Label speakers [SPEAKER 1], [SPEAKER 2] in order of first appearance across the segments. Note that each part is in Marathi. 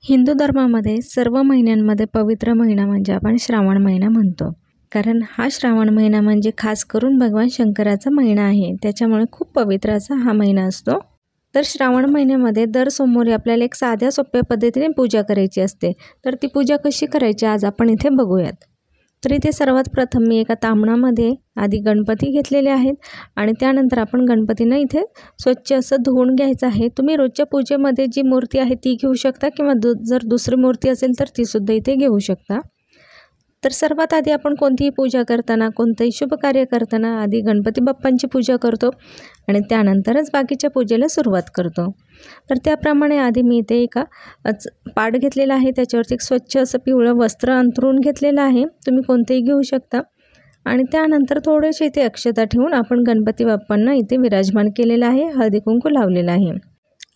[SPEAKER 1] हिंदू धर्मामध्ये सर्व महिन्यांमध्ये पवित्र महिना म्हणजे आपण श्रावण महिना म्हणतो. कारण हा श्रावण महिना म्हणजे खास करून भगवान शंकराचा महिना आहे. त्याच्यामुळे खूप पवित्र असा हा महिना असतो. तर श्रावण महिन्यामध्ये दर सोमवारी आपल्याला एक साध्या सोप्या पद्धतीने पूजा करायची असते. तर ती पूजा कशी करायची आज आपण इथे बघूयात. तर इथे सर्वात प्रथम मी एका तांबणामध्ये आधी गणपती घेतलेले आहेत आणि त्यानंतर आपण गणपतींना इथे स्वच्छ असं धुवून घ्यायचं आहे. तुम्ही रोजच्या पूजेमध्ये जी मूर्ती आहे ती घेऊ शकता किंवा जर दुसरी मूर्ती असेल तर तीसुद्धा इथे घेऊ शकता. तर सर्वात आधी आपण कोणतीही पूजा करताना, कोणतंही शुभ कार्य करताना आधी गणपती बाप्पांची पूजा करतो आणि त्यानंतरच बाकीच्या पूजेला सुरुवात करतो. तर त्याप्रमाणे आधी मी इथे एका पाट घेतलेला आहे, त्याच्यावरती एक स्वच्छ असं पिवळं वस्त्र अंथरून घेतलेलं आहे. तुम्ही कोणतेही घेऊ शकता आणि त्यानंतर थोडेसे इथे अक्षता ठेवून आपण गणपती बाप्पांना इथे विराजमान केलेलं आहे, हळदी कुंकू लावलेलं आहे.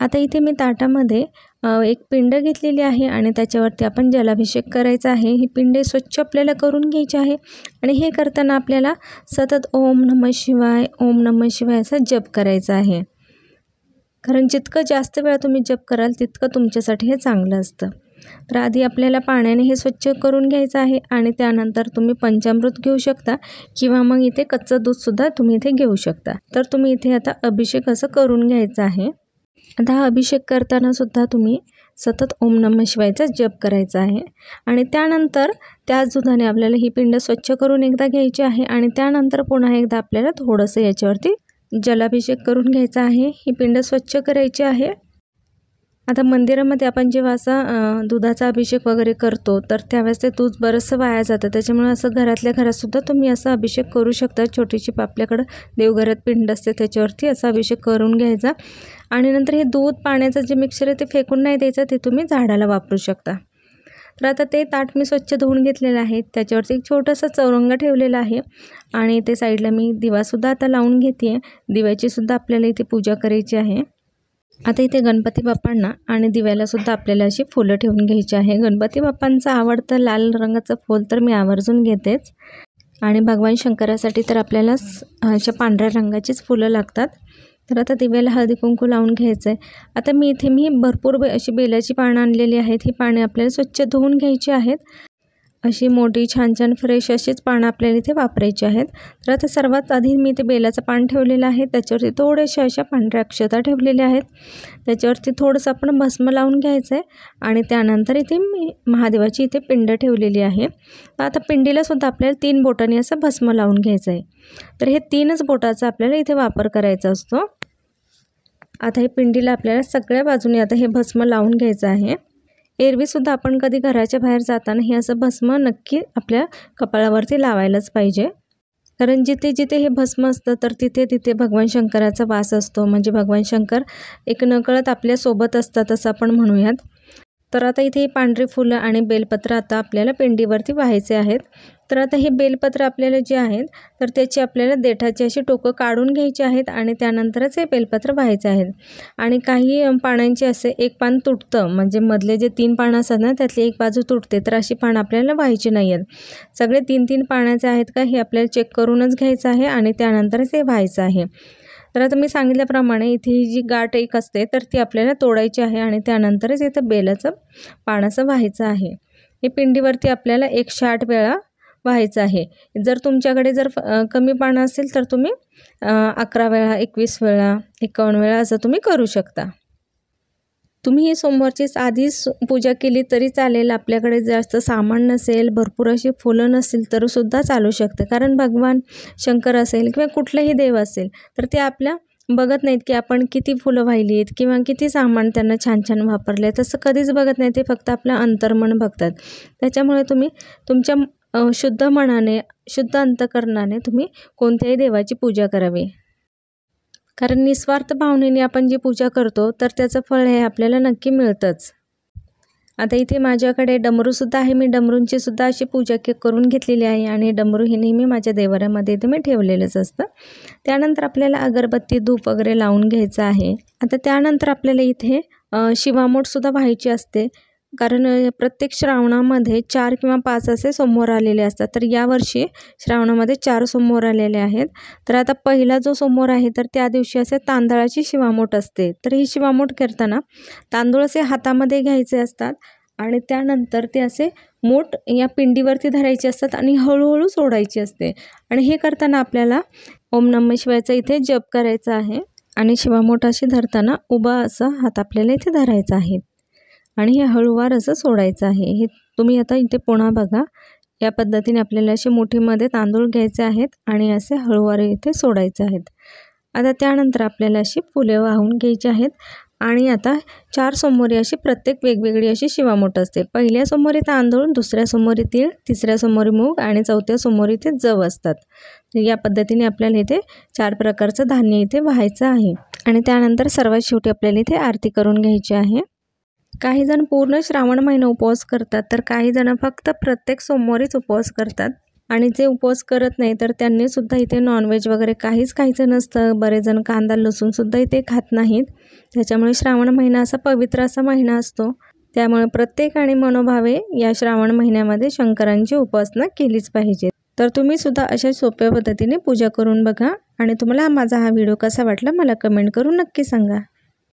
[SPEAKER 1] आता इथे मी ताटामध्ये एक पिंड घेतलेली आहे आणि त्याच्यावरती आपण जलाभिषेक करायचा आहे. ही पिंडे स्वच्छ आपल्याला करून घ्यायची आहे आणि हे करताना आपल्याला सतत ओम नमः शिवाय, ओम नमः शिवाय असा जप करायचा आहे. कारण जितकं जास्त वेळा तुम्ही जप कराल तितकं तुमच्यासाठी हे चांगलं असतं. तर आधी आपल्याला पाण्याने हे स्वच्छ करून घ्यायचं आहे आणि त्यानंतर तुम्ही पंचामृत घेऊ शकता किंवा मग इथे कच्चं दूधसुद्धा तुम्ही इथे घेऊ शकता. तर तुम्ही इथे आता अभिषेक असं करून घ्यायचं आहे. आता हा अभिषेक करताना सुद्धा तुम्ही सतत ओम नमः शिवायचा जप करायचा आहे आणि त्यानंतर त्याच दुधाने आपल्याला ही पिंड स्वच्छ करून एकदा घ्यायची आहे आणि त्यानंतर पुन्हा एकदा आपल्याला थोडंसं याच्यावरती जलाभिषेक करून घ्यायचा आहे. ही पिंड स्वच्छ करायची आहे. आता मंदिरामध्ये आपण जेव्हा असा दुधाचा अभिषेक वगैरे करतो तर त्यावेळेस ते दूध बरंचसं वाया जातं. त्याच्यामुळे असं घरातल्या घरातसुद्धा तुम्ही असा अभिषेक करू शकता. छोटीशी आपल्याकडं देवघरात पिंड असते त्याच्यावरती असा अभिषेक करून घ्यायचा आणि नंतर हे दूध पाण्याचं जे मिक्सचर आहे ते फेकून नाही द्यायचं, ते तुम्ही झाडाला वापरू शकता. तर आता ते ताट मी स्वच्छ धुवून घेतलेलं आहे. त्याच्यावरती एक छोटंसं चौरंग ठेवलेलं आहे आणि ते साईडला मी दिवासुद्धा आता लावून घेते आहे. दिव्याचीसुद्धा आपल्याला इथे पूजा करायची आहे. आता इथे गणपती बाप्पांना आणि दिव्यालासुद्धा आपल्याला अशी फुलं ठेवून घ्यायची आहे. गणपती बाप्पांचं आवडतं लाल रंगाचं फूल तर मी आवर्जून घेतेच आणि भगवान शंकरासाठी तर आपल्याला अशा पांढऱ्या रंगाचीच फुलं लागतात. तर आता दिव्याला हळदी कुंकू लावून घ्यायचं आहे. आता मी इथे भरपूर अशी बेलाची पानं आणलेली आहेत. ही पाने आपल्याला स्वच्छ धुवून घ्यायची आहेत. अशी मोठी छान छान फ्रेश अशीच पानं आपल्याला इथे वापरायची आहेत. तर आता सर्वात आधी मी इथे बेलाचं पान ठेवलेलं आहे. त्याच्यावरती थोडेसे अशा पांढऱ्या अक्षता ठेवलेल्या आहेत. त्याच्यावरती थोडंसं आपण भस्म लावून घ्यायचं आहे आणि त्यानंतर इथे मी महादेवाची इथे पिंड ठेवलेली आहे. आता पिंडीलासुद्धा आपल्याला 3 बोटांनी असं भस्म लावून घ्यायचं आहे. तर हे 3च बोटाचा आपल्याला इथे वापर करायचा असतो. आता हे पिंडीला आपल्याला सगळ्या बाजूने आता हे भस्म लावून घ्यायचं आहे. एरवीसुद्धा आपण कधी घराच्या बाहेर जाताना हे असं भस्म नक्की आपल्या कपाळावरती लावायलाच पाहिजे. कारण जिथे जिथे हे भस्म असतं तर तिथे तिथे भगवान शंकराचा वास असतो. म्हणजे भगवान शंकर एक नकळत आपल्यासोबत असतात असं आपण म्हणूयात. तर आता इथे पांढरी फुलं आणि बेलपत्र आता आपल्याला पिंडीवरती व्हायचे आहेत. तर आता हे बेलपत्र आपल्याला जे आहेत तर त्याची आपल्याला देठाची अशी टोकं काढून घ्यायची आहेत आणि त्यानंतरच हे बेलपत्र व्हायचे आहेत. आणि काही पानांचे असे एक पान तुटतं, म्हणजे मधले जे 3 पानं असतात ना त्यातली एक बाजू तुटते. तर अशी पानं आपल्याला व्हायची नाही आहेत. सगळे 3-3 पानाचे आहेत का हे आपल्याला चेक करूनच घ्यायचं आहे आणि त्यानंतरच हे व्हायचं आहे. तर आता मी सांगितल्याप्रमाणे इथे ही जी गाठ एक असते तर ती आपल्याला तोडायची आहे आणि त्यानंतरच इथं बेलाचं पानाचं व्हायचं आहे. हे पिंडीवरती आपल्याला 108 वेळा व्हायचं आहे. जर तुमच्याकडे कमी पानं असेल तर तुम्ही 11 वेळा, 21 वेळा, 51 वेळा असं तुम्ही करू शकता. तुम्ही ही सोमवारचीच आधीच पूजा केली तरी चालेल. आपल्याकडे जास्त सामान नसेल, भरपूर अशी फुलं नसेल तर सुद्धा चालू शकते. कारण भगवान शंकर असेल किंवा कुठलेही देव असेल तर ते आपल्या बघत नाहीत की आपण किती फुलं वाहिली आहेत किंवा किती सामान त्यांना छान छान वापरले आहे. तसं कधीच बघत नाही. ते फक्त आपलं अंतर्मन बघतात. त्याच्यामुळे तुम्ही तुमच्या शुद्ध मनाने, शुद्ध अंतःकरणाने तुम्ही कोणत्याही देवाची पूजा करावी. कारण निस्वार्थ भावनेने आपण जी पूजा करतो तर त्याचं फळ हे आपल्याला नक्की मिळतंच. आता इथे माझ्याकडे डमरूसुद्धा आहे. मी डमरूंचीसुद्धा अशी पूजा करून घेतलेली आहे आणि डमरू हे नेहमी माझ्या देवाऱ्यामध्ये इथे मी ठेवलेलंच असतं. त्यानंतर आपल्याला अगरबत्ती, धूप वगैरे लावून घ्यायचं आहे. आता त्यानंतर आपल्याला इथे शिवामूठसुद्धा व्हायची असते. कारण प्रत्येक श्रावणामध्ये 4 किंवा 5 असे सोमवार आलेले असतात. तर यावर्षी श्रावणामध्ये 4 सोमवार आलेले आहेत. तर आता पहिला जो सोमवार आहे तर त्या दिवशी असे तांदळाची शिवामोठ असते. तर ही शिवामोठ करताना तांदूळ असे हातामध्ये घ्यायचे असतात आणि त्यानंतर ते असे मूठ या पिंडीवरती धरायचे असतात आणि हळूहळू सोडायची असते. आणि हे करताना आपल्याला ओम नमः शिवायचा इथे जप करायचा आहे आणि शिवामोठ अशी धरताना उभा असा हात आपल्याला इथे धरायचा आहे आणि हे हळूवार असं सोडायचं आहे. हे तुम्ही आता इथे पुन्हा बघा. या पद्धतीने आपल्याला असे मुठीमध्ये तांदूळ घ्यायचे आहेत आणि असे हळूवार इथे सोडायचे आहेत. आता त्यानंतर आपल्याला अशी फुले वाहून घ्यायची आहेत आणि आता 4 सोमवारी अशी प्रत्येक वेगवेगळी अशी शिवामोठ असते. पहिल्या सोमवारी तांदूळ, दुसऱ्या सोमवारी तीळ, तिसऱ्या सोमवारी मूग आणि चौथ्या सोमवारी इथे जव असतात. या पद्धतीने आपल्याला इथे 4 प्रकारचं धान्य इथे वाहायचं आहे आणि त्यानंतर सर्वात शेवटी आपल्याला इथे आरती करून घ्यायची आहे. काही जण पूर्ण श्रावण महिना उपवास करतात, तर काही जण फक्त प्रत्येक सोमवारीच उपवास करतात आणि जे उपवास करत नाही तर त्यांनी सुद्धा इथे नॉनव्हेज वगैरे काहीच खायचं नसतं. बरेच जण कांदा लसूण सुद्धा इथे खात नाहीत. त्याच्यामुळे श्रावण महिना असा पवित्र असा महिना असतो. त्यामुळे प्रत्येकाने मनोभावे या श्रावण महिन्यामध्ये शंकरांची उपासना केलीच पाहिजे. तर तुम्ही सुद्धा अशा सोप्या पद्धतीने पूजा करून बघा आणि तुम्हाला माझा हा व्हिडिओ कसा वाटला मला कमेंट करून नक्की सांगा.